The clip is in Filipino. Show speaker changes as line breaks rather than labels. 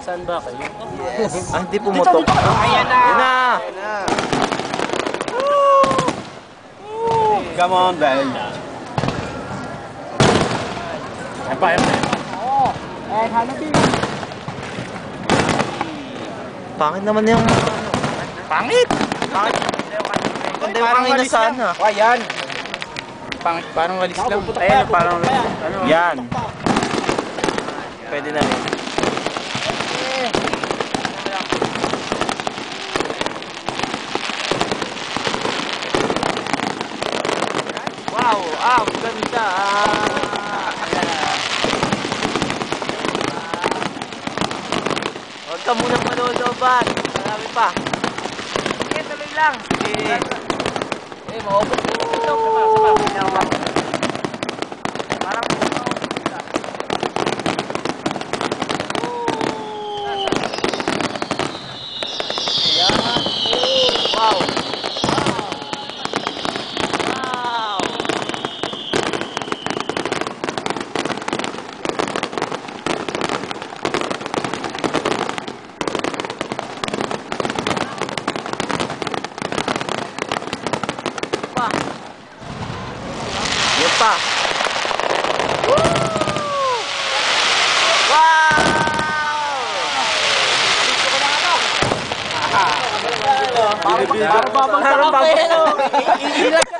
Saan ba kayo?
Yes. Ah, hindi pumutok.
Ayan na!
Ayan na!
Come on, Ben.
Ayan pa, ayan pa. Oo. Eh, hanabi.
Pangit naman yung...
Pangit!
Pangit. Ganda yung hangin na sana.
O, ayan. Pangit, parang walis lang.
Ayan, parang... Ano? Yan. Pwede na rin. Wow! Ah, ganda! Huwag ka munang manulooban. Marami pa. Sige, tuloy lang. Sige.
Eh, maubos mo. Sama.
Parang wow! Wow! Pa! Yan pa! Woo! Wow! Dito ko na ano? Parang babagsak ako eh, no? Iilag